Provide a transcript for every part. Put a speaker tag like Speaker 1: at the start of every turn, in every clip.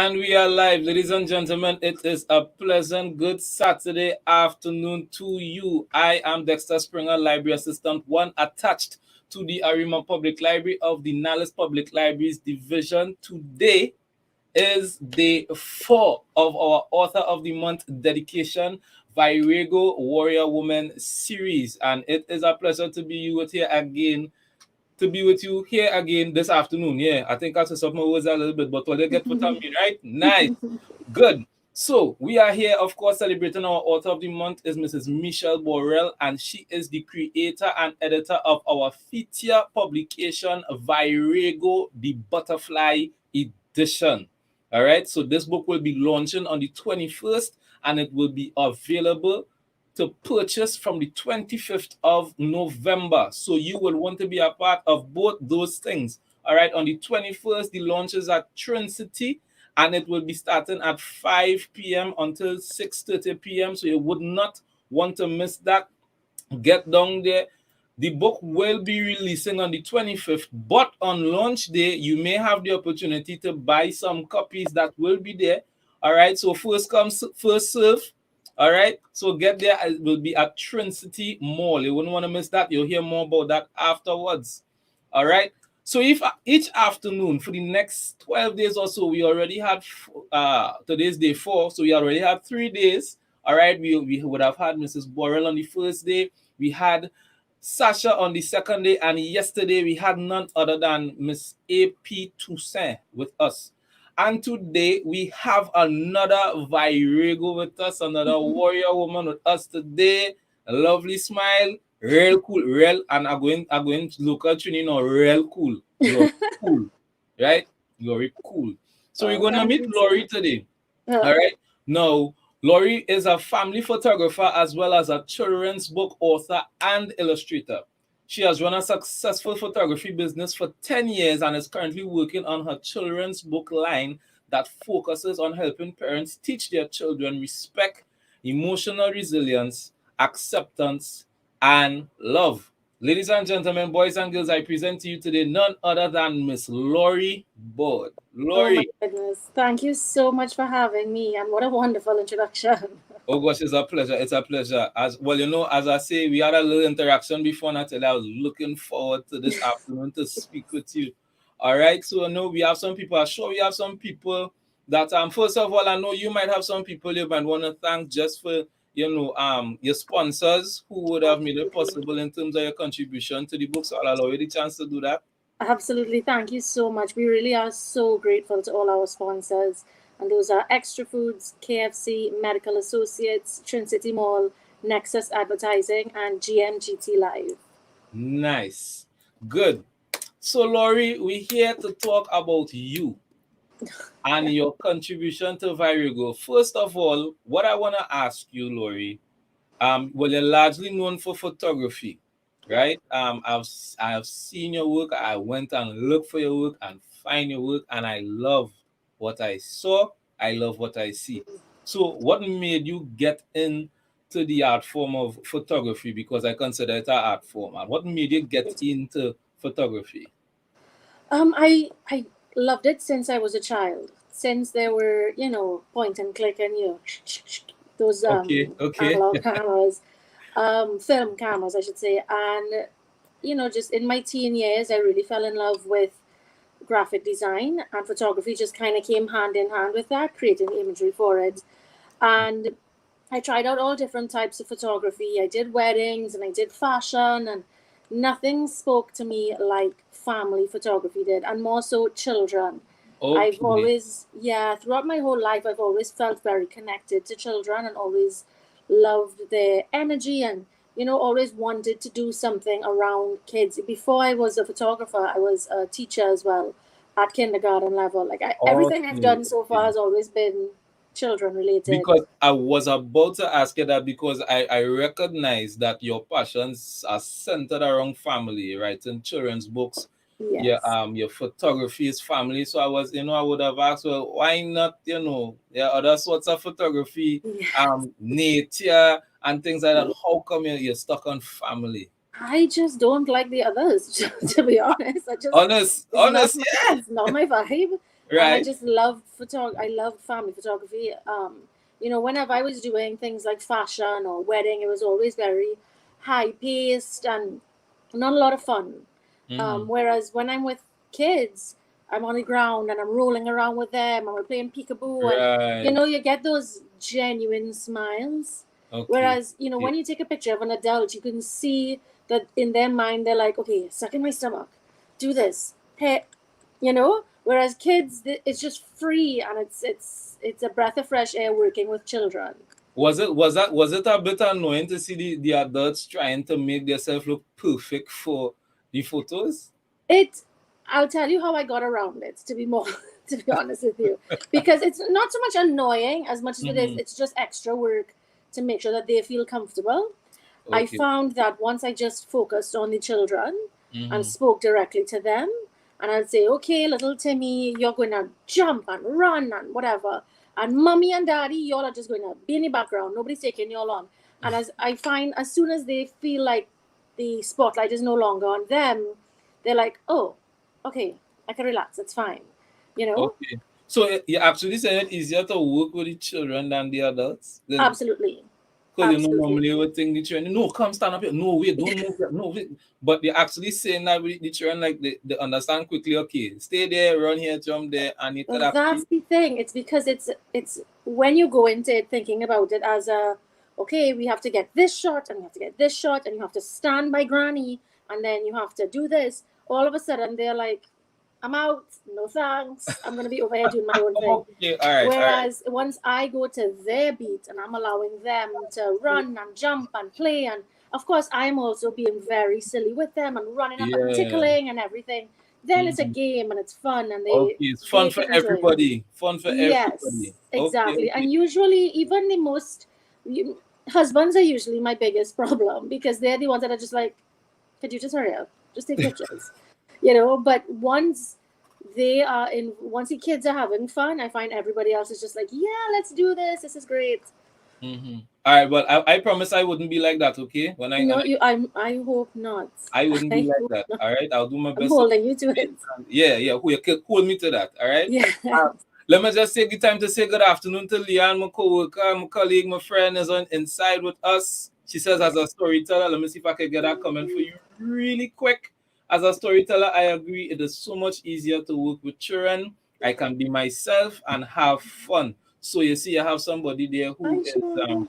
Speaker 1: And we are live, ladies and gentlemen. It is a pleasant, good Saturday afternoon to you. I am Dexter Springer, Library Assistant 1, attached to the Arima Public Library of the Nalles Public Libraries Division. Today is day 4 of our Author of the Month dedication, Virago Warrior Woman series. And it is a pleasure to be with you here again this afternoon. Yeah, I think I said something was a little bit, but what they get put on me, right? Nice. Good. So we are here, of course, celebrating our author of the month is Mrs. Michelle Borrell, and she is the creator and editor of our feature publication, Virago, the Butterfly Edition. All right. So this book will be launching on the 21st, and it will be available to purchase from the 25th of November. So you will want to be a part of both those things. All right, on the 21st, the launch is at Trinity, and it will be starting at 5 p.m. until 6:30 p.m. So you would not want to miss that. Get down there. The book will be releasing on the 25th, but on launch day, you may have the opportunity to buy some copies that will be there. All right, so first come, first serve. All right, so get there. It will be at Trinity Mall. You wouldn't want to miss that. You'll hear more about that afterwards. All right, so if each afternoon for the next 12 days or so, we already had today's day 4, so we already have 3 days. All right, we would have had Mrs. Borrell on the first day. We had Sasha on the second day, and yesterday we had none other than Miss A.P. Toussaint with us. And today we have another Virago with us, another warrior woman with us today. A lovely smile, real cool, real, and I'm going local tuning or real cool. You're cool, right? You're cool. So we're gonna meet Lori today. All right. Now, Lori is a family photographer as well as a children's book author and illustrator. She has run a successful photography business for 10 years and is currently working on her children's book line that focuses on helping parents teach their children respect, emotional resilience, acceptance, and love. Ladies and gentlemen, boys and girls, I present to you today none other than Miss Lori Borde.
Speaker 2: Oh my
Speaker 1: Lori.
Speaker 2: goodness. Thank you so much for having me, and what a wonderful introduction.
Speaker 1: Oh gosh, it's a pleasure. It's a pleasure. As well, as I say, we had a little interaction before, and I tell you, I was looking forward to this afternoon to speak with you. All right. So I know we have some people. I'm sure we have some people that first of all, I know you might have some people you might want to thank just for your sponsors who would have made it possible in terms of your contribution to the book. So I'll allow you the chance to do that.
Speaker 2: Absolutely. Thank you so much. We really are so grateful to all our sponsors. And those are Extra Foods, KFC, Medical Associates, Trinity Mall, Nexus Advertising, and GMGT Live.
Speaker 1: Nice. Good. So Lori, we're here to talk about you and your contribution to Virago. First of all, what I want to ask you, Lori, well, you're largely known for photography, right? I have seen your work. I went and looked for your work and find your work, and I love what I saw. I love what I see. So, what made you get into the art form of photography? Because I consider it an art form. And what made you get into photography?
Speaker 2: I loved it since I was a child. Since there were, point and click and those
Speaker 1: Okay, okay.
Speaker 2: analog cameras, film cameras, I should say, and just in my teen years, I really fell in love with graphic design, and photography just kind of came hand in hand with that, creating imagery for it. And I tried out all different types of photography. I did weddings and I did fashion, and nothing spoke to me like family photography did, and more so children. I've
Speaker 1: Okay.
Speaker 2: always, yeah, throughout my whole life, I've always felt very connected to children and always loved their energy and, always wanted to do something around kids. Before I was a photographer, I was a teacher as well at kindergarten level. Everything I've
Speaker 1: Okay.
Speaker 2: done so far has always been children related.
Speaker 1: Because I was about to ask you that because I recognize that your passions are centered around family, writing children's books.
Speaker 2: Yes.
Speaker 1: Your photography is family. So I was, I would have asked, well, why not, there are other sorts of photography,
Speaker 2: Yes.
Speaker 1: nature and things like that. How come you're stuck on family?
Speaker 2: I just don't like the others, to be honest.
Speaker 1: Honest,
Speaker 2: It's not
Speaker 1: honest,
Speaker 2: my,
Speaker 1: yeah.
Speaker 2: it's not my vibe. And I
Speaker 1: Right.
Speaker 2: just loved I loved family photography. You know, whenever I was doing things like fashion or wedding, it was always very high paced and not a lot of fun.
Speaker 1: Mm-hmm.
Speaker 2: Whereas when I'm with kids, I'm on the ground and I'm rolling around with them and we're playing peekaboo, and you
Speaker 1: Right.
Speaker 2: know, you get those genuine smiles.
Speaker 1: Okay.
Speaker 2: Whereas, you know,
Speaker 1: Yeah.
Speaker 2: when you take a picture of an adult, you can see that in their mind they're like, okay, suck in my stomach, do this, hey, you know. Whereas kids, it's just free, and it's a breath of fresh air working with children.
Speaker 1: Was it a bit annoying to see the adults trying to make themselves look perfect for the photos?
Speaker 2: It, I'll tell you how I got around it, to be more to be honest with you, because it's not so much annoying as much as it is,
Speaker 1: Mm-hmm.
Speaker 2: it's just extra work to make sure that they feel comfortable. I
Speaker 1: Okay.
Speaker 2: found that once I just focused on the children and
Speaker 1: Mm-hmm.
Speaker 2: spoke directly to them, and I'd say, okay, little Timmy, you're going to jump and run and whatever. And mommy and daddy, y'all are just going to be in the background. Nobody's taking y'all on. And as I find, as soon as they feel like the spotlight is no longer on them, they're like, oh, okay, I can relax. It's fine. You know?
Speaker 1: Okay. So you actually saying it easier to work with the children than the adults?
Speaker 2: Absolutely.
Speaker 1: Because you know
Speaker 2: Absolutely.
Speaker 1: normally we think the children, no, come stand up here. No, wait, don't move here. No, wait. But they're actually saying that with the children, like they understand quickly, okay, stay there, run here, jump there, and you could
Speaker 2: Well,
Speaker 1: actually
Speaker 2: that's the thing. It's because it's when you go into it thinking about it as a, okay, we have to get this shot and we have to get this shot and you have to stand by granny and then you have to do this. All of a sudden they're like, I'm out, no thanks. I'm gonna be over here doing my own thing.
Speaker 1: okay, all right, all right.
Speaker 2: Whereas once I go to their beat and I'm allowing them to run and jump and play, and of course I'm also being very silly with them and running up and
Speaker 1: Yeah.
Speaker 2: tickling and everything, then it's a
Speaker 1: Mhm.
Speaker 2: game and it's fun and
Speaker 1: Okay, it's fun
Speaker 2: they
Speaker 1: for
Speaker 2: can enjoy it.
Speaker 1: everybody. Fun for everybody.
Speaker 2: Yes,
Speaker 1: Okay,
Speaker 2: exactly.
Speaker 1: okay.
Speaker 2: And usually, even the most husbands are usually my biggest problem because they're the ones that are just like, could you just hurry up? Just take pictures, you know? But once the kids are having fun, I find everybody else is just like, yeah, let's do this. This is great.
Speaker 1: Mm-hmm. All right, well, I promise I wouldn't be like that. Okay,
Speaker 2: No, I hope not.
Speaker 1: I wouldn't be
Speaker 2: I
Speaker 1: like
Speaker 2: hope
Speaker 1: that.
Speaker 2: not.
Speaker 1: All right, I'll do my
Speaker 2: I'm
Speaker 1: best.
Speaker 2: holding you to it.
Speaker 1: Yeah, yeah. Hold me to that. All right.
Speaker 2: Yeah.
Speaker 1: Uh, Let me just take the time to say good afternoon to Leanne, my coworker, my colleague, my friend is on inside with us. She says, as a storyteller, let me see if I can get that comment for you really quick. As a storyteller, I agree. It is so much easier to work with children. I can be myself and have fun. So you see, I have somebody there who
Speaker 2: Hi,
Speaker 1: is
Speaker 2: Sean.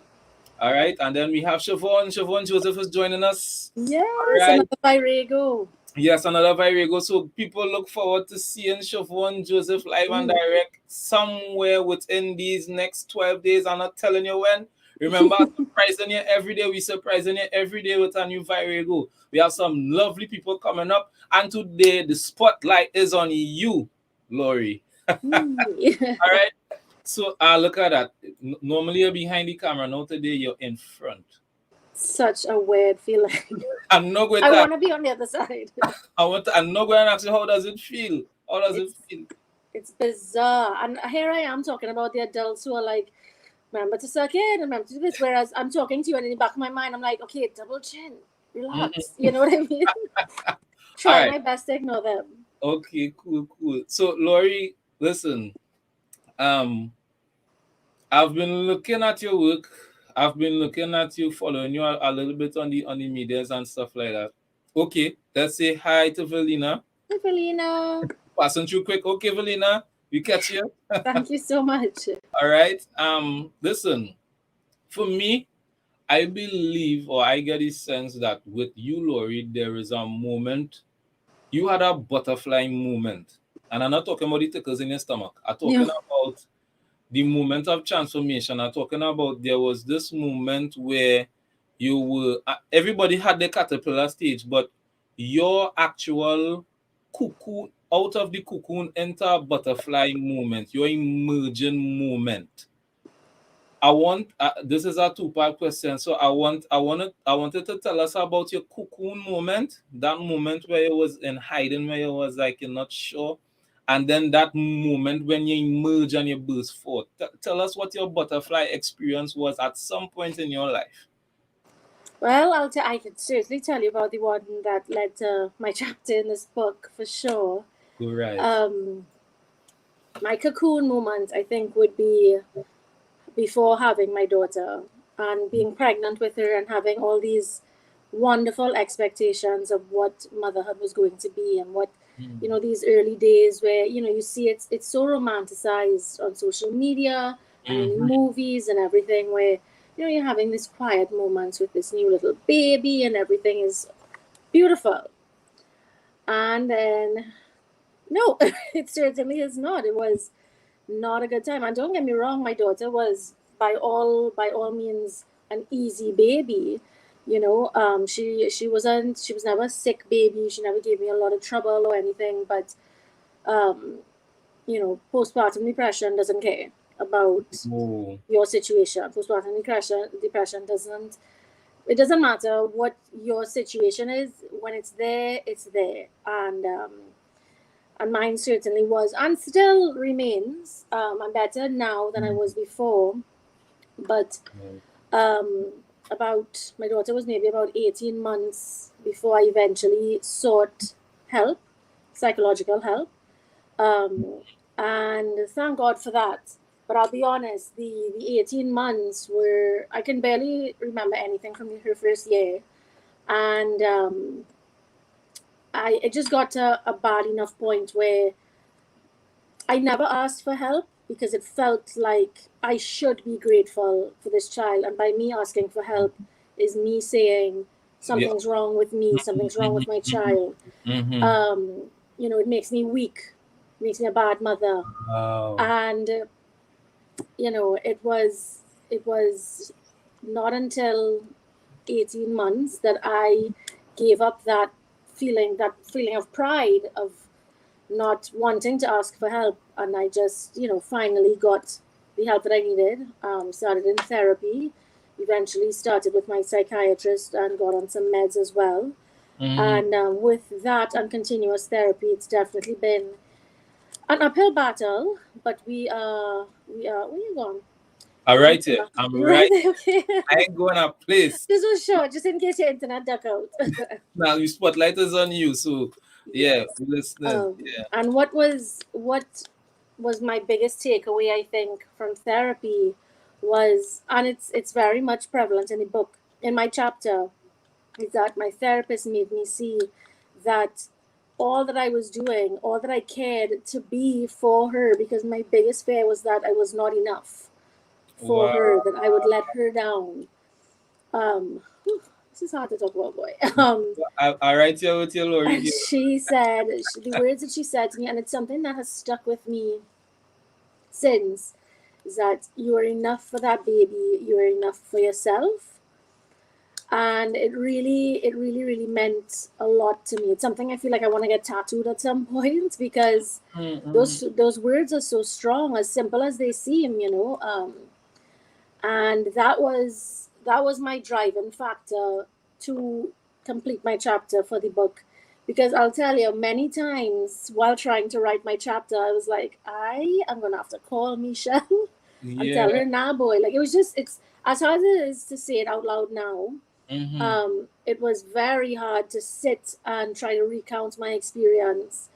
Speaker 1: all right. And then we have Siobhan. Siobhan Joseph is joining us. All
Speaker 2: Yes,
Speaker 1: right.
Speaker 2: another Virago.
Speaker 1: Yes, another Virago. So people look forward to seeing Siobhan Joseph live and
Speaker 2: Mm.
Speaker 1: direct somewhere within these next 12 days. I'm not telling you when. Remember, surprising you every day. We surprising you every day with a new Virago. We have some lovely people coming up. And today, the spotlight is on you, Lori.
Speaker 2: Mm.
Speaker 1: All right. So look at that. Normally, you're behind the camera. Now, today, you're in front.
Speaker 2: Such a weird feeling.
Speaker 1: I'm not going
Speaker 2: I
Speaker 1: to
Speaker 2: want to be on the other side.
Speaker 1: I'm not going to ask you how does it feel? How does it
Speaker 2: It's
Speaker 1: feel?
Speaker 2: it's bizarre. And here I am talking about the adults who are like, remember to suck in, remember to do this. Whereas I'm talking to you, and in the back of my mind, I'm like, okay, double chin, relax.
Speaker 1: Mhm.
Speaker 2: You know what I mean?
Speaker 1: All
Speaker 2: Try
Speaker 1: right.
Speaker 2: my best to ignore them.
Speaker 1: Okay, cool, cool. So Lori, listen, um, I've been looking at your work. I've been looking at you, following you a little bit on the medias and stuff like that. Okay, let's say hi to Velina.
Speaker 2: Hi, Felina.
Speaker 1: Passing through quick. Okay, Velina, we catch you.
Speaker 2: Thank you so much.
Speaker 1: All right. Listen, for me, I believe or I get the sense that with you, Lori, there is a moment you had a butterfly moment. And I'm not talking about the tickles in your stomach. I'm talking
Speaker 2: Yeah.
Speaker 1: about the moment of transformation. I'm talking about there was this moment where you were, everybody had the caterpillar stage, but your actual cocoon, out of the cocoon, enter a butterfly moment, your emerging moment. I want this is a two-part question. So I wanted to tell us about your cocoon moment, that moment where you was in hiding, where you was like you're not sure, and then that moment when you emerge and you burst forth. Tell us what your butterfly experience was at some point in your life.
Speaker 2: Well, I could certainly tell you about the one that led to my chapter in this book for sure.
Speaker 1: Go right.
Speaker 2: Um, my cocoon moment, I think, would be before having my daughter and being pregnant with her and having all these wonderful expectations of what motherhood was going to be and what these early days where you see it's so romanticized on social media and in movies and everything, where you're having this quiet moments with this new little baby and everything is beautiful. And then no, it certainly is not. It was not a good time. And don't get me wrong, my daughter was by all means an easy baby. She was never a sick baby. She never gave me a lot of trouble or anything. But postpartum depression doesn't care about your situation. Postpartum depression doesn't. It doesn't matter what your situation is. When it's there, it's there. And mine certainly was and still remains. I'm better now than I was before. But about my daughter was maybe about 18 months before I eventually sought help, psychological help. And thank God for that. But I'll be honest, the 18 months were, I can barely remember anything from her first year. And it just got to a bad enough point where I never asked for help because it felt like I should be grateful for this child. And by me asking for help is me saying something's wrong with me, something's wrong with my child. It makes me weak, makes me a bad mother. And, it was not until 18 months that I gave up that feeling of pride of not wanting to ask for help, and I just finally got the help that I needed. Started in therapy, eventually started with my psychiatrist and got on some meds as well. And with that and continuous therapy, it's definitely been an uphill battle, but we are where you going?
Speaker 1: All right, yeah. I'm right.
Speaker 2: Okay.
Speaker 1: I ain't going to place.
Speaker 2: This was short, just in case your internet duck out.
Speaker 1: Now your spotlight is on you, so yeah, listening.
Speaker 2: And what was my biggest takeaway, I think, from therapy was, and it's very much prevalent in the book, in my chapter, is that my therapist made me see that all that I was doing, all that I cared to be for her, because my biggest fear was that I was not enough for her, that I would let her down. This is hard to talk about, boy.
Speaker 1: I write you with your Lori.
Speaker 2: She said, the words that she said to me, and it's something that has stuck with me since, is that you are enough for that baby, you are enough for yourself. And it really meant a lot to me. It's something I feel like I want to get tattooed at some point, because those words are so strong, as simple as they seem, and that was my driving factor to complete my chapter for the book. Because I'll tell you, many times while trying to write my chapter, I was like, I am gonna have to call Michelle and tell her, nah, boy. Like, it's as hard as it is to say it out loud now. It was very hard to sit and try to recount my experience,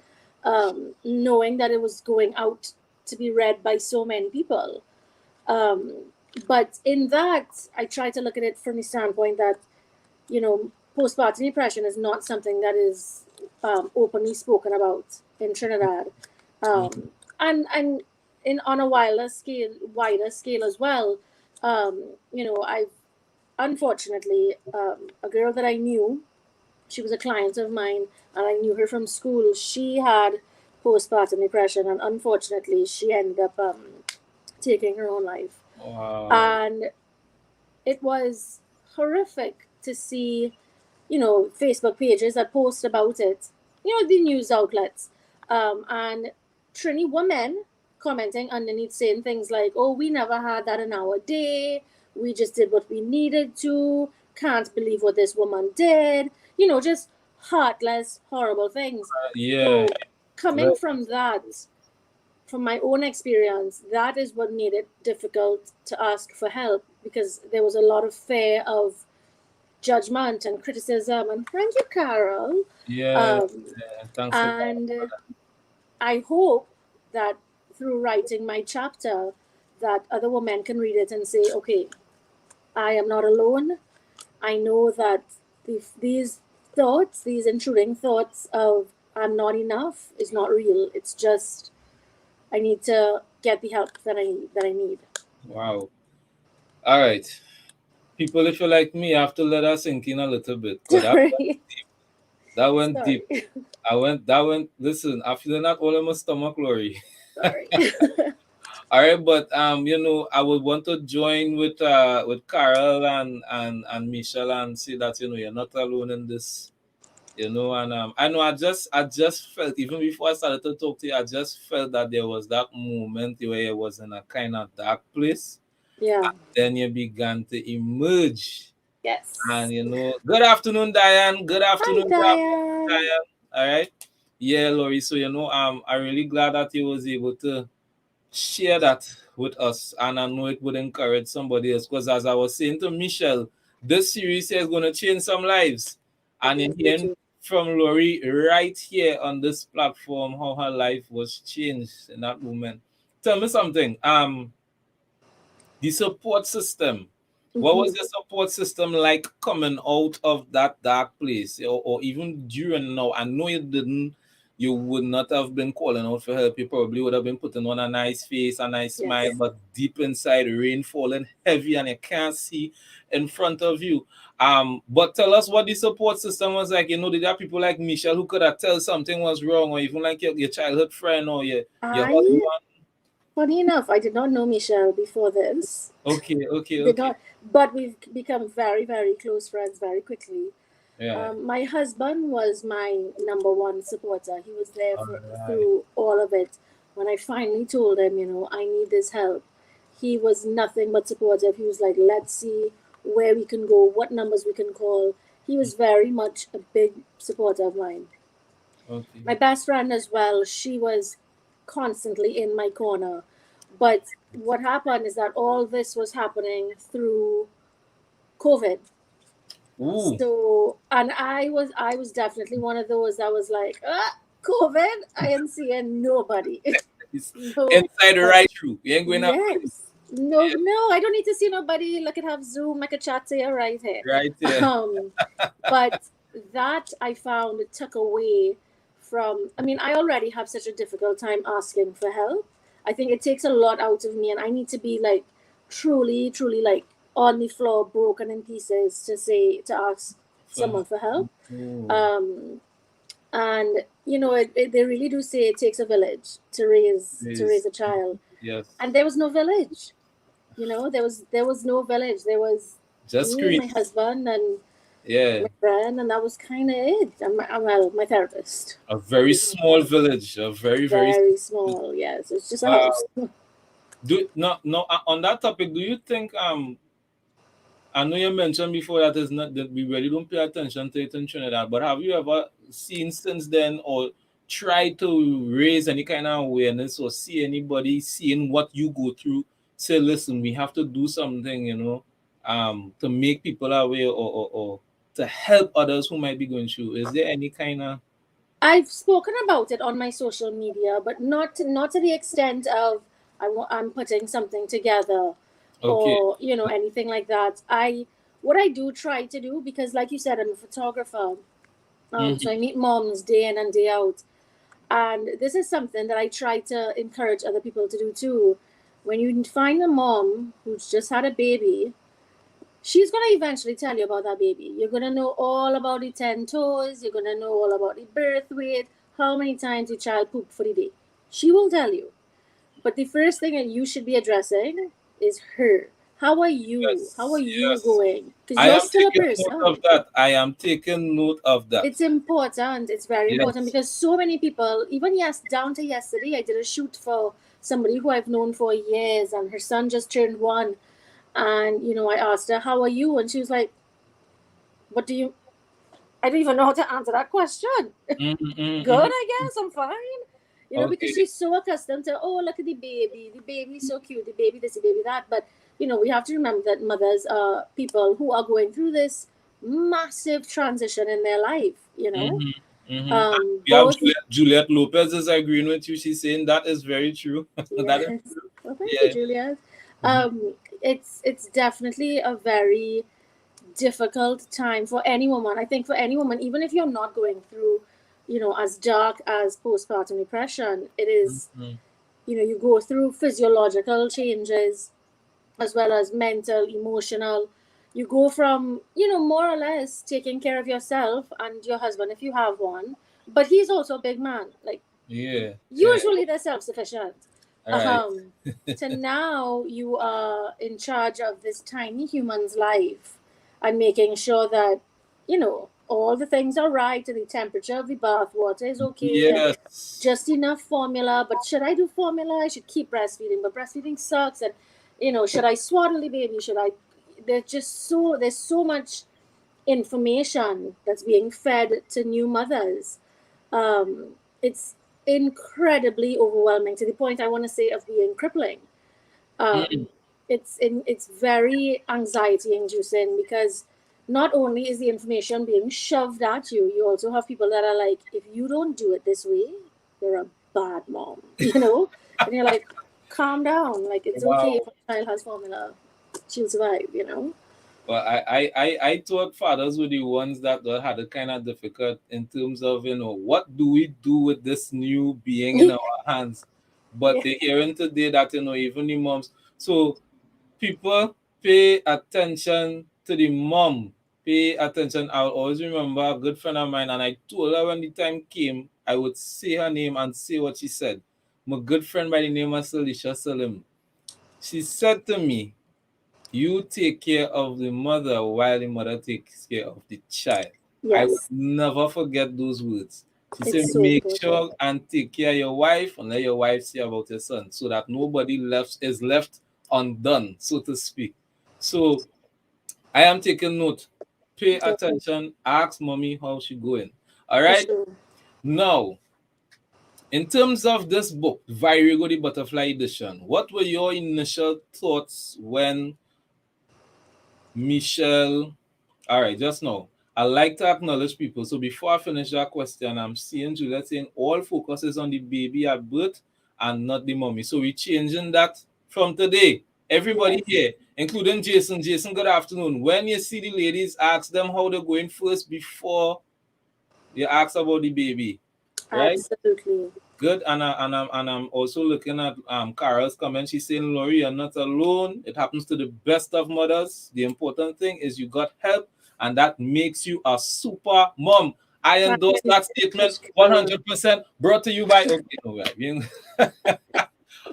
Speaker 2: knowing that it was going out to be read by so many people. But in that, I try to look at it from the standpoint that, postpartum depression is not something that is openly spoken about in Trinidad. And on a wider scale as well. I've unfortunately, a girl that I knew, she was a client of mine, and I knew her from school. She had postpartum depression, and unfortunately, she ended up taking her own life.
Speaker 1: Wow.
Speaker 2: And it was horrific to see, Facebook pages that post about it, the news outlets, and Trini women commenting underneath saying things like, oh, we never had that in our day. We just did what we needed to. Can't believe what this woman did. Just heartless, horrible things. So coming from that, from my own experience, that is what made it difficult to ask for help, because there was a lot of fear of judgment and criticism. And thank you, Carol.
Speaker 1: Thanks.
Speaker 2: And I hope that through writing my chapter that other women can read it and say, okay, I am not alone. I know that these thoughts, these intruding thoughts of I'm not enough is not real. It's just I need to get the help that I need.
Speaker 1: Wow. All right. People, if you like me, I have to let us sink in a little bit. Because
Speaker 2: Sorry.
Speaker 1: that went
Speaker 2: Sorry.
Speaker 1: deep. Listen, I feel not all in my stomach, Lori.
Speaker 2: Sorry.
Speaker 1: All right, but I would want to join with Carol and Michelle and say that you're not alone in this, and I know I just felt even before I started to talk to you, I just felt that there was that moment where it was in a kind of dark place.
Speaker 2: Yeah.
Speaker 1: Then you began to emerge.
Speaker 2: Yes.
Speaker 1: And good afternoon, Diane. Good
Speaker 2: Hi,
Speaker 1: afternoon,
Speaker 2: Diane.
Speaker 1: Diane. All right. Yeah, Lori. So I'm really glad that you was able to share that with us, and I know it would encourage somebody else. Because as I was saying to Michelle, this series is going to change some lives, and you're hearing from Lori right here on this platform how her life was changed in that moment. Tell me something. The support system. What was the support system like coming out of that dark place, or even during now? I know you would not have been calling out for help. You probably would have been putting on a nice face, a nice smile, but deep inside, rain falling heavy, and you can't see in front of you. But tell us what the support system was like. Did there people like Michelle who could have tell something was wrong, or even like your childhood friend or your husband?
Speaker 2: Funny enough, I did not know Michelle before this.
Speaker 1: Okay.
Speaker 2: But we've become very, very close friends very quickly.
Speaker 1: Yeah.
Speaker 2: My husband was my number one supporter. He was there through all of it. When I finally told him, I need this help, he was nothing but supportive. He was like, let's see where we can go, what numbers we can call. He was very much a big supporter of mine.
Speaker 1: Okay.
Speaker 2: My best friend as well, she was constantly in my corner. But what happened is that all this was happening through COVID.
Speaker 1: Ooh.
Speaker 2: So, and I was definitely one of those that was like, COVID, I am seeing nobody.
Speaker 1: Inside right through. You ain't going up.
Speaker 2: Yes. No, I don't need to see nobody. Look at have Zoom, I could chat to you right here.
Speaker 1: Right there.
Speaker 2: But that I found it took away from, I already have such a difficult time asking for help. I think it takes a lot out of me, and I need to be like truly, truly like on the floor, broken in pieces to ask someone for help. And they really do say it takes a village to raise a child.
Speaker 1: Yes.
Speaker 2: And there was no village. There was no village. There was
Speaker 1: just
Speaker 2: me, my husband, and my friend, and that was kind of it. And my therapist.
Speaker 1: A very small village. A very,
Speaker 2: very small. Yes, it's just a house.
Speaker 1: On that topic, do you think I know you mentioned before that is not that we really don't pay attention to it in Trinidad, but have you ever seen since then or tried to raise any kind of awareness or see anybody seeing what you go through? Say, listen, we have to do something, to make people aware or to help others who might be going through. Is there any kind of?
Speaker 2: I've spoken about it on my social media, but not to the extent of I'm putting something together.
Speaker 1: Okay.
Speaker 2: Or anything like that. What I do try to do, because like you said, I'm a photographer, so I meet moms day in and day out, and this is something that I try to encourage other people to do too. When you find a mom who's just had a baby, she's gonna eventually tell you about that baby. You're gonna know all about the 10 toes. You're gonna know all about the birth weight, how many times your child pooped for the day. She will tell you. But the first thing that you should be addressing is her. How are you?
Speaker 1: Yes,
Speaker 2: How are you going? Because
Speaker 1: I
Speaker 2: you're
Speaker 1: am
Speaker 2: still a
Speaker 1: taking
Speaker 2: person.
Speaker 1: note of that. I am taking note of that.
Speaker 2: It's important. It's very important because so many people, even down to yesterday, I did a shoot for somebody who I've known for years, and her son just turned 1. And, I asked her, how are you? And she was like, I don't even know how to answer that question. Good, I guess. I'm fine. Because she's so accustomed to, oh, look at the baby's so cute, the baby this, the baby that. But, we have to remember that mothers are people who are going through this massive transition in their life,
Speaker 1: We have
Speaker 2: Both.
Speaker 1: Juliet Lopez is agreeing with you. She's saying that is very true. That is
Speaker 2: Yes.
Speaker 1: true.
Speaker 2: Well, thank you,
Speaker 1: Yeah.
Speaker 2: Juliet.
Speaker 1: Mhm.
Speaker 2: It's definitely a very difficult time for any woman. I think for any woman, even if you're not going through, as dark as postpartum depression, it is,
Speaker 1: Mhm.
Speaker 2: you go through physiological changes as well as mental, emotional. You go from, more or less taking care of yourself and your husband if you have one, but he's also a big man. Like,
Speaker 1: Yeah. Yeah.
Speaker 2: usually they're self-sufficient.
Speaker 1: All right.
Speaker 2: Um, to now you are in charge of this tiny human's life and making sure that, all the things are right and the temperature of the bath water is okay and
Speaker 1: Yes.
Speaker 2: just enough formula. But should I do formula? I should keep breastfeeding, but breastfeeding sucks. And, should I swaddle the baby? Should I? There's so much information that's being fed to new mothers. It's incredibly overwhelming to the point I want to say of being crippling.
Speaker 1: Mm.
Speaker 2: It's very anxiety inducing because not only is the information being shoved at you, you also have people that are like, if you don't do it this way, you're a bad mom, and you're like, calm down, like it's okay
Speaker 1: Wow.
Speaker 2: if a child has formula, she'll survive.
Speaker 1: Well, I thought fathers were the ones that had it kind of difficult in terms of, what do we do with this new being in our hands? But
Speaker 2: Yeah.
Speaker 1: they're hearing today that, even the moms. So people pay attention to the mom. Pay attention. I'll always remember a good friend of mine, and I told her when the time came, I would say her name and say what she said. My good friend by the name of Salisha Salim. She said to me, you take care of the mother while the mother takes care of the child. I will
Speaker 2: Yes,
Speaker 1: never forget those words. She said,
Speaker 2: it's so
Speaker 1: make
Speaker 2: important.
Speaker 1: sure and take care of your wife and let your wife see about your son so that nobody is left undone, so to speak. So I am taking note. Pay attention. Ask mommy how she going. All
Speaker 2: For
Speaker 1: right.
Speaker 2: sure.
Speaker 1: Now, in terms of this book, Virago the Butterfly Edition, what were your initial thoughts when Michelle? All right, just now, I like to acknowledge people. So before I finish that question, I'm seeing Juliet saying all focus is on the baby at birth and not the mommy. So we're changing that from today. Everybody
Speaker 2: Yes,
Speaker 1: here, including Jason. Jason, good afternoon. When you see the ladies, ask them how they're going first before you ask about the baby, right?
Speaker 2: absolutely.
Speaker 1: Good, and I'm also looking at Carol's comment. She's saying, "Lori, you're not alone. It happens to the best of mothers. The important thing is you got help, and that makes you a super mom." I
Speaker 2: Thank
Speaker 1: endorse
Speaker 2: you
Speaker 1: that
Speaker 2: so
Speaker 1: statement
Speaker 2: much, Carol.
Speaker 1: 100%. Brought to you by okay, no, right.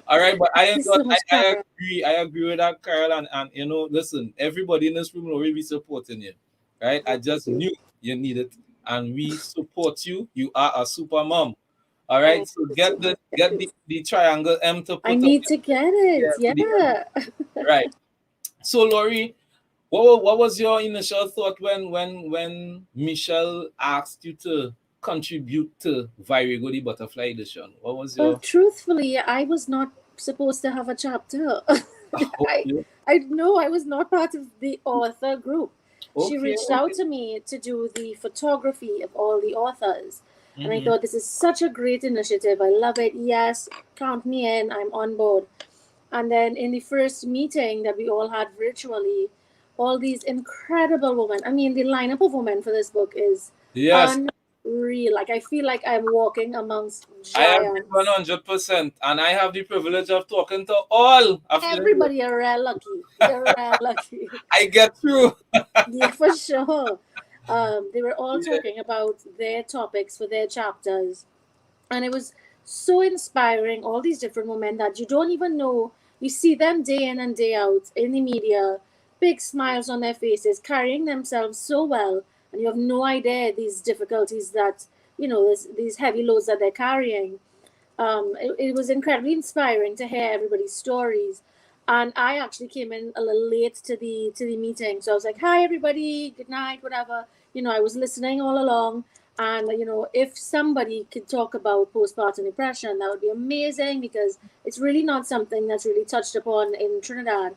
Speaker 1: All right, but
Speaker 2: Thank you so much,
Speaker 1: I
Speaker 2: Carol.
Speaker 1: agree. I agree with that, Carol, and listen, everybody in this room will be supporting you, right? I
Speaker 2: Thank
Speaker 1: just
Speaker 2: you.
Speaker 1: knew you needed, and we support you. You are a super mom. All right,
Speaker 2: Thank
Speaker 1: so
Speaker 2: you so
Speaker 1: get
Speaker 2: much.
Speaker 1: the
Speaker 2: Thank you.
Speaker 1: triangle M to
Speaker 2: I
Speaker 1: put up
Speaker 2: need to get it.
Speaker 1: here for the
Speaker 2: Yeah.
Speaker 1: right. So Laurie, what was your initial thought when Michelle asked you to contribute to Virago the Butterfly Edition? What was
Speaker 2: Well,
Speaker 1: your
Speaker 2: truthfully, I was not supposed to have a chapter. I
Speaker 1: okay?
Speaker 2: I know I was not part of the author group. She
Speaker 1: Okay,
Speaker 2: reached out
Speaker 1: okay.
Speaker 2: to me to do the photography of all the authors. And I
Speaker 1: Mm-hmm.
Speaker 2: thought this is such a great initiative. I love it. Yes, count me in. I'm on board. And then in the first meeting that we all had virtually, all these incredible women. I mean, the lineup of women for this book is
Speaker 1: Yes,
Speaker 2: unreal. Like I feel like I'm walking amongst
Speaker 1: I agree
Speaker 2: giants.
Speaker 1: 100%, and I have the privilege of talking to all of you.
Speaker 2: Everybody are rare lucky. You're rare lucky.
Speaker 1: I get through.
Speaker 2: Yeah, for sure. They were all
Speaker 1: Yeah.
Speaker 2: talking about their topics for their chapters, and it was so inspiring. All these different women that you don't even know. You see them day in and day out in the media, big smiles on their faces, carrying themselves so well, and you have no idea these difficulties that these heavy loads that they're carrying. It was incredibly inspiring to hear everybody's stories. And I actually came in a little late to the meeting, so I was like, "Hi, everybody, good night, whatever." I was listening all along, and if somebody could talk about postpartum depression, that would be amazing because it's really not something that's really touched upon in Trinidad.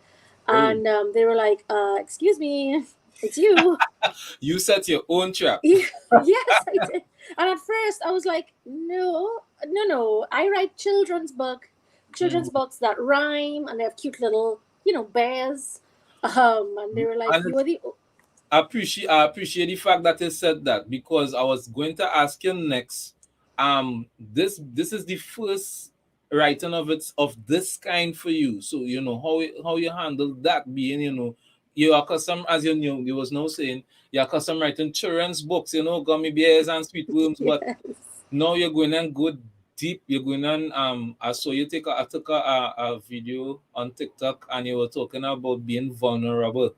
Speaker 1: Oh,
Speaker 2: And they were like, "Excuse me, it's you."
Speaker 1: you set your own trap.
Speaker 2: Yes, I did. And at first I was like, no. I write children's books that rhyme and they have cute little, bears. And they were like,
Speaker 1: And
Speaker 2: you are the
Speaker 1: I appreciate the fact that you said that, because I was going to ask you next. This is the first writing of this kind for you. So how you handle that, being you are accustomed, as you was now saying, you're accustomed writing children's books, gummy bears and sweet worms, but
Speaker 2: yes.
Speaker 1: now you're going and go deep. You're going on. I saw you I took a video on TikTok, and you were talking about being vulnerable,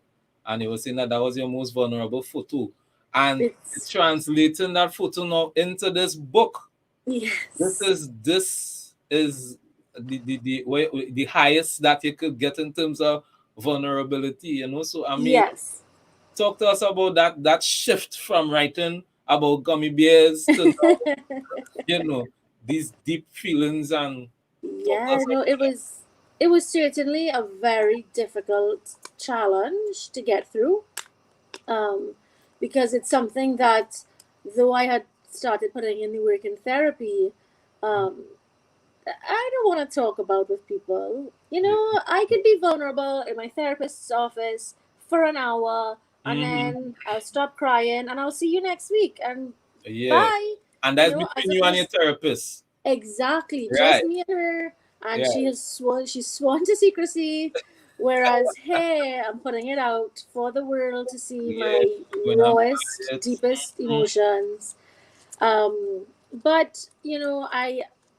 Speaker 1: and you were saying that was your most vulnerable photo, and it's
Speaker 2: It's
Speaker 1: translating that photo now into this book. This
Speaker 2: yes.
Speaker 1: is this is the highest that you could get in terms of vulnerability. So I mean,
Speaker 2: Yes.
Speaker 1: talk to us about that shift from writing about gummy bears to now, you know, these deep feelings, and talk to
Speaker 2: Yeah,
Speaker 1: us
Speaker 2: no,
Speaker 1: about
Speaker 2: it was certainly a very difficult challenge to get through. Um, because it's something that, though I had started putting in the work in therapy, um, I don't want to talk about with people.
Speaker 1: that.
Speaker 2: I could be vulnerable in my therapist's office for an hour, and
Speaker 1: Hmm.
Speaker 2: then I'll stop crying and I'll see you next week and
Speaker 1: Yeah.
Speaker 2: bye.
Speaker 1: And that's
Speaker 2: As
Speaker 1: between you and your
Speaker 2: opposed
Speaker 1: therapist.
Speaker 2: exactly just
Speaker 1: Right.
Speaker 2: me and her, and
Speaker 1: Yeah.
Speaker 2: she's sworn to secrecy. Whereas here, I'm putting it out for the world to see
Speaker 1: Yeah.
Speaker 2: my
Speaker 1: Going on
Speaker 2: rawest,
Speaker 1: it.
Speaker 2: deepest
Speaker 1: Mhm.
Speaker 2: emotions. But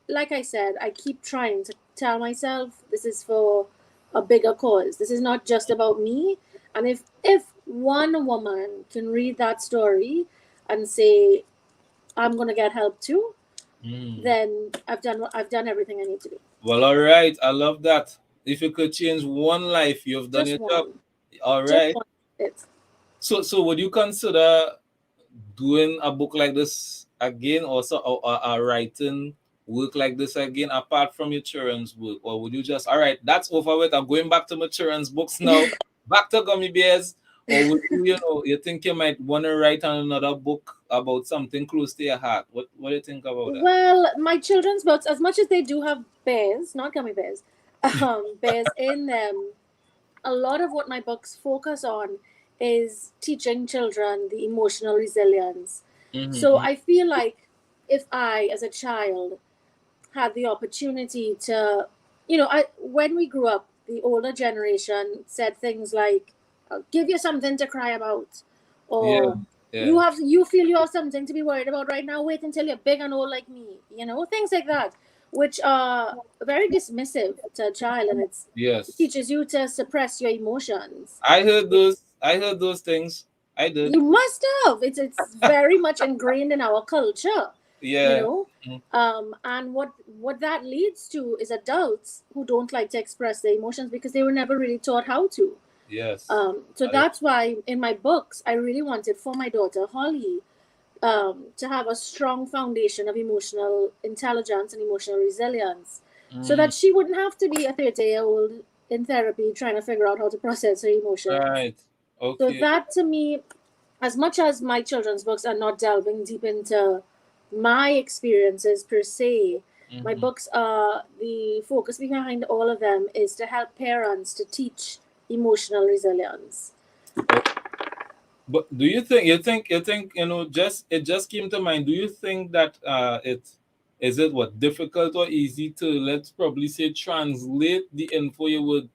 Speaker 2: like I said, I keep trying to tell myself this is for a bigger cause. This is not just about me. And if one woman can read that story and say, I'm gonna get help too,
Speaker 1: Mm.
Speaker 2: then I've done everything I need to do.
Speaker 1: Well, all right. I love that. If you could change one life, you've done
Speaker 2: Just
Speaker 1: your job.
Speaker 2: one,
Speaker 1: All
Speaker 2: just
Speaker 1: right.
Speaker 2: one. It.
Speaker 1: So would you consider doing a book like this again, or so, or writing work like this again, apart from your children's work? Or would you just, all right, that's over with, I'm going back to my children's books now, back to gummy bears? Or would you, you think you might want to write another book about something close to your heart? What do you think about that?
Speaker 2: Well, my children's books, as much as they do have bears, not gummy bears, bears in them, a lot of what my books focus on is teaching children the emotional resilience. So
Speaker 1: Mm-hmm.
Speaker 2: I feel like if I, as a child, had the opportunity to, when we grew up, the older generation said things like, "I'll give you something to cry about,"
Speaker 1: Yeah,
Speaker 2: or
Speaker 1: yeah,
Speaker 2: you feel you have something to be worried about right now. Wait until you're big and old like me. Things like that, which are very dismissive to a child, and it
Speaker 1: yes.
Speaker 2: teaches you to suppress your emotions.
Speaker 1: I heard those things. I did.
Speaker 2: You must have. It's very much ingrained in our culture, you
Speaker 1: Yeah.
Speaker 2: know.
Speaker 1: Mm,
Speaker 2: And what that leads to is adults who don't like to express their emotions because they were never really taught how to.
Speaker 1: yes.
Speaker 2: So
Speaker 1: I,
Speaker 2: that's why in my books I really wanted for my daughter Holly to have a strong foundation of emotional intelligence and emotional resilience, so
Speaker 1: mm,
Speaker 2: that she wouldn't have to be a 30-year-old in therapy trying to figure out how to process her emotions.
Speaker 1: right.
Speaker 2: So
Speaker 1: Okay.
Speaker 2: that to me, as much as my children's books are not delving deep into my experiences per se, my
Speaker 1: Mhm.
Speaker 2: books are the focus behind all of them is to help parents to teach emotional resilience.
Speaker 1: But do you think just it just came to mind? Do you think that it what difficult or easy to, let's probably say, translate the info you would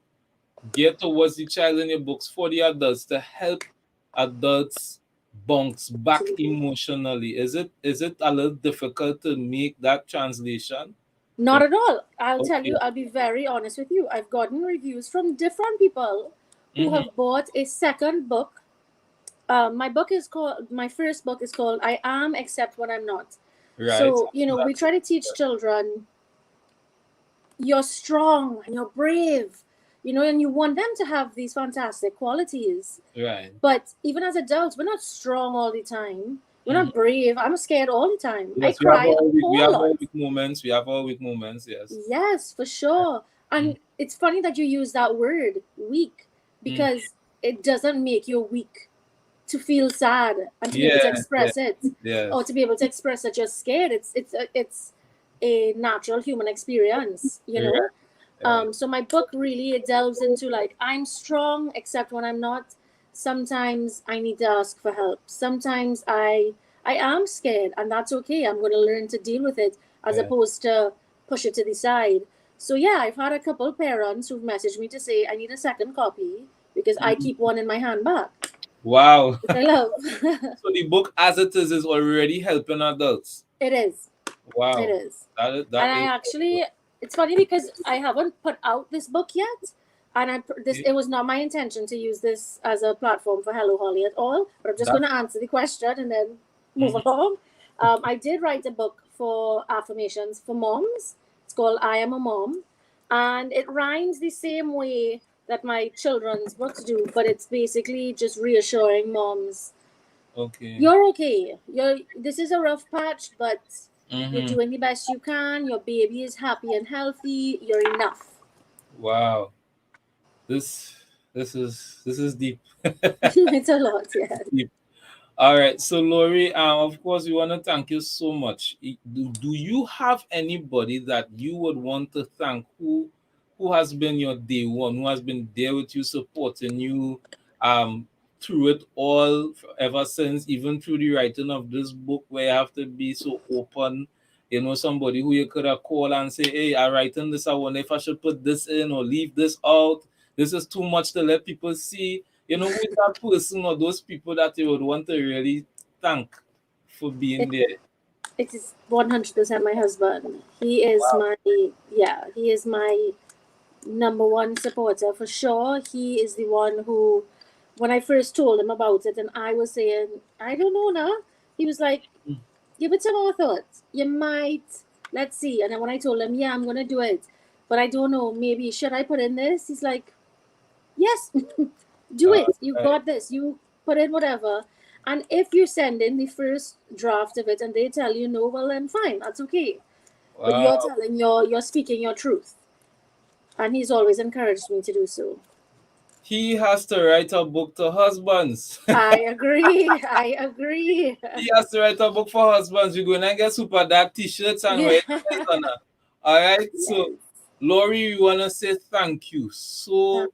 Speaker 1: get towards the child in your books for the adults to help adults bounce back
Speaker 2: Absolutely.
Speaker 1: emotionally? Is it a little difficult to make that translation?
Speaker 2: Not
Speaker 1: You
Speaker 2: at all. I'll tell
Speaker 1: Okay.
Speaker 2: you, I'll be very honest with you. I've gotten reviews from different people who
Speaker 1: Mm-hmm.
Speaker 2: have bought a second book. My first book is called I Am Except When I'm Not.
Speaker 1: Right.
Speaker 2: So, we try to teach children you're strong and you're brave, and you want them to have these fantastic qualities.
Speaker 1: Right.
Speaker 2: But even as adults, we're not strong all the time. We're
Speaker 1: Mm-hmm.
Speaker 2: not brave. I'm scared all the time. I
Speaker 1: Yes,
Speaker 2: cry a
Speaker 1: we
Speaker 2: whole
Speaker 1: have
Speaker 2: lot.
Speaker 1: all weak moments. We have all weak moments. Yes.
Speaker 2: Yes, for sure.
Speaker 1: Mm-hmm.
Speaker 2: And it's funny that you use that word, weak, because it doesn't make you weak to feel sad and to be able to express it, or to be able to express that you're scared. It's a natural human experience, you know. So my book really, it delves into like, I'm strong except when I'm not. Sometimes I need to ask for help. Sometimes I am scared, and that's okay. I'm going to learn to deal with it as opposed to push it to the side. So yeah, I've had a couple parents who've messaged me to say I need a second copy because I keep one in my handbag.
Speaker 1: Wow.
Speaker 2: Which I love.
Speaker 1: So the book as it is already helping adults.
Speaker 2: It is.
Speaker 1: Wow.
Speaker 2: It is.
Speaker 1: That
Speaker 2: and I actually, it's funny because I haven't put out this book yet. And it was not my intention to use this as a platform for Hello Holly at all. But I'm just going to answer the question and then move along. I did write a book for affirmations for moms. It's called I Am a Mom. And it rhymes the same way that my children's books do. But it's basically just reassuring moms.
Speaker 1: Okay.
Speaker 2: You're okay. This is a rough patch, but you're doing the best you can. Your baby is happy and healthy. You're enough.
Speaker 1: Wow. This is deep.
Speaker 2: It's a lot, yeah.
Speaker 1: Deep. All right. So Lori, of course, we want to thank you so much. Do you have anybody that you would want to thank who has been your day one, who has been there with you, supporting you through it all ever since, even through the writing of this book, where you have to be so open? You know, somebody who you could have called and say, hey, I'm writing this, I wonder if I should put this in or leave this out. This is too much to let people see. You know, who is that person or those people that you would want to really thank for being there?
Speaker 2: It is 100% my husband. He is he is my number one supporter for sure. He is the one who, when I first told him about it and I was saying, I don't know now, he was like, give it some more thought. You might, let's see. And then when I told him, yeah, I'm going to do it, but I don't know, maybe should I put in this? He's like, yes, do it. You got this. You put in whatever. And if you send in the first draft of it and they tell you no, well then fine, that's okay. Wow. But you're speaking your truth. And he's always encouraged me to do so.
Speaker 1: He has to write a book to husbands.
Speaker 2: I agree.
Speaker 1: He has to write a book for husbands. We're going to get super dad t-shirts and wear it on her. All right. Yes. So, Lori, we want to say thank you so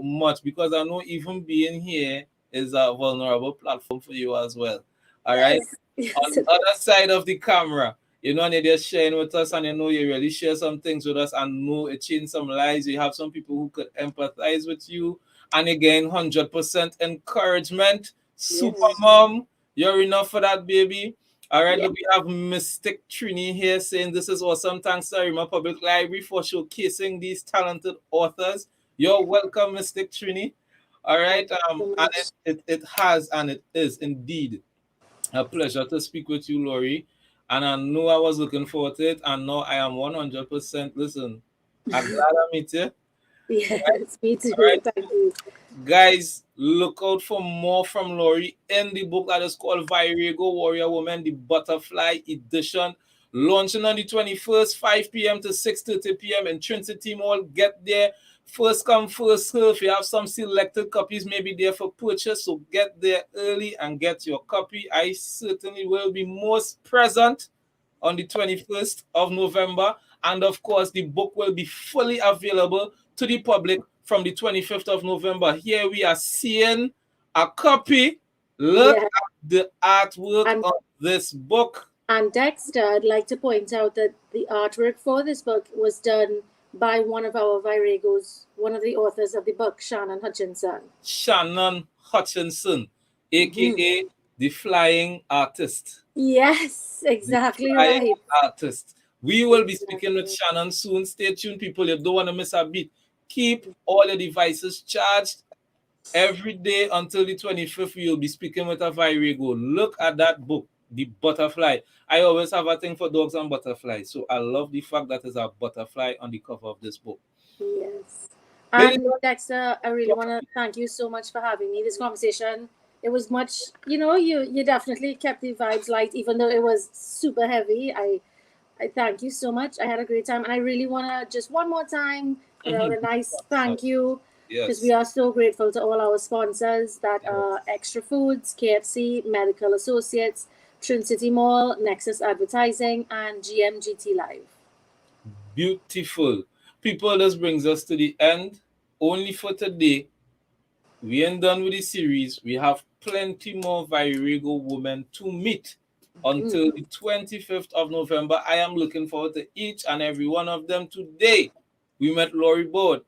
Speaker 1: much, because I know even being here is a vulnerable platform for you as well. All right. Yes. On the other side of the camera, you know, and you're just sharing with us, and you know you really share some things with us, and know it changed some lives. You have some people who could empathize with you, and again, 100% encouragement. Super mom, you're enough for that, baby. All right, look, we have Mystic Trini here saying this is awesome. Thanks to Arima Public Library for showcasing these talented authors. You're welcome, Mystic Trini. All right, and it has, and it is indeed a pleasure to speak with you, Lori. And I know I was looking forward to it, and now I am 100%. Listen, I'm glad I meet you.
Speaker 2: Yes, right? Me too. Right. Thank you.
Speaker 1: Guys, look out for more from Lori in the book that is called Virago, Warrior Woman, the Butterfly Edition. Launching on the 21st, 5 p.m. to 6:30 p.m. in Trinity Mall. Get there. First come, first serve. If you have some selected copies maybe there for purchase, so get there early and get your copy. I certainly will be most present on the 21st of November. And of course, the book will be fully available to the public from the 25th of November. Here we are seeing a copy. Look at the artwork of this book.
Speaker 2: And Dexter, I'd like to point out that the artwork for this book was done by one of our Viragos, one of the authors of the book, Shannon Hutchinson.
Speaker 1: Shannon Hutchinson, a.k.a. the Flying Artist.
Speaker 2: Yes, exactly right.
Speaker 1: Artist. We will be speaking with Shannon soon. Stay tuned, people. You don't want to miss a beat. Keep all your devices charged. Every day until the 25th, we will be speaking with a Virago. Look at that book, The Butterfly. I always have a thing for dogs and butterflies, so I love the fact that there's a butterfly on the cover of this book.
Speaker 2: Yes. And Dexter, I really want to thank you so much for having me. This conversation, it was much, you know, you definitely kept the vibes light, even though it was super heavy. I thank you so much. I had a great time, and I really want to just one more time put out a nice thank you Because
Speaker 1: Yes.
Speaker 2: we are so grateful to all our sponsors that are Extra Foods, KFC, Medical Associates, Trinity Mall, Nexus Advertising, and GMGT Live.
Speaker 1: Beautiful. People, this brings us to the end. Only for today. We ain't done with the series. We have plenty more Virago women to meet until the 25th of November. I am looking forward to each and every one of them. Today, we met Lori Borde.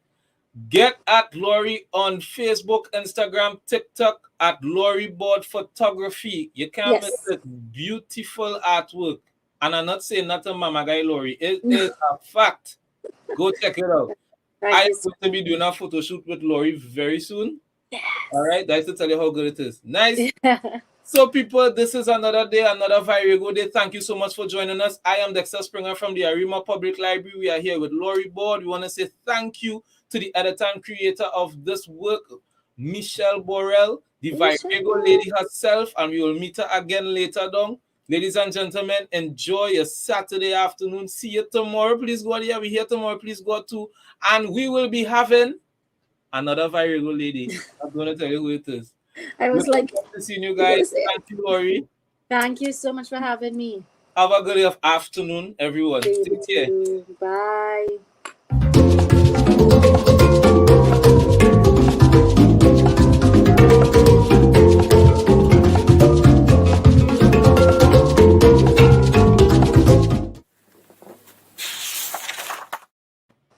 Speaker 1: Get at Lori on Facebook, Instagram, TikTok at Lori Borde Photography. You can't miss
Speaker 2: Yes.
Speaker 1: it. Beautiful artwork. And I'm not saying nothing, Mama Guy Lori. It is a fact. Go check it out. I
Speaker 2: Thank
Speaker 1: am
Speaker 2: you so
Speaker 1: going to be doing a photo shoot with Lori very soon. All right, that's to tell you how good it is. Nice.
Speaker 2: much.
Speaker 1: So, people, this is another day, another Virago day. Thank you so much for joining us. I am Dexter Springer from the Arima Public Library. We are here with Lori Borde. We want to say thank you to the editor and creator of this work, Michelle Borrell, the Virago lady herself, and we will meet her again later down. Ladies and gentlemen, enjoy your Saturday afternoon. See you tomorrow. Please go out here. We're here tomorrow. Please go out too. And we will be having another Virago lady. I'm going to tell you who it is.
Speaker 2: I was like,
Speaker 1: to see you guys. Thank you, Lori.
Speaker 2: Thank you so much for having me.
Speaker 1: Have a good afternoon, everyone. Take care.
Speaker 2: Bye.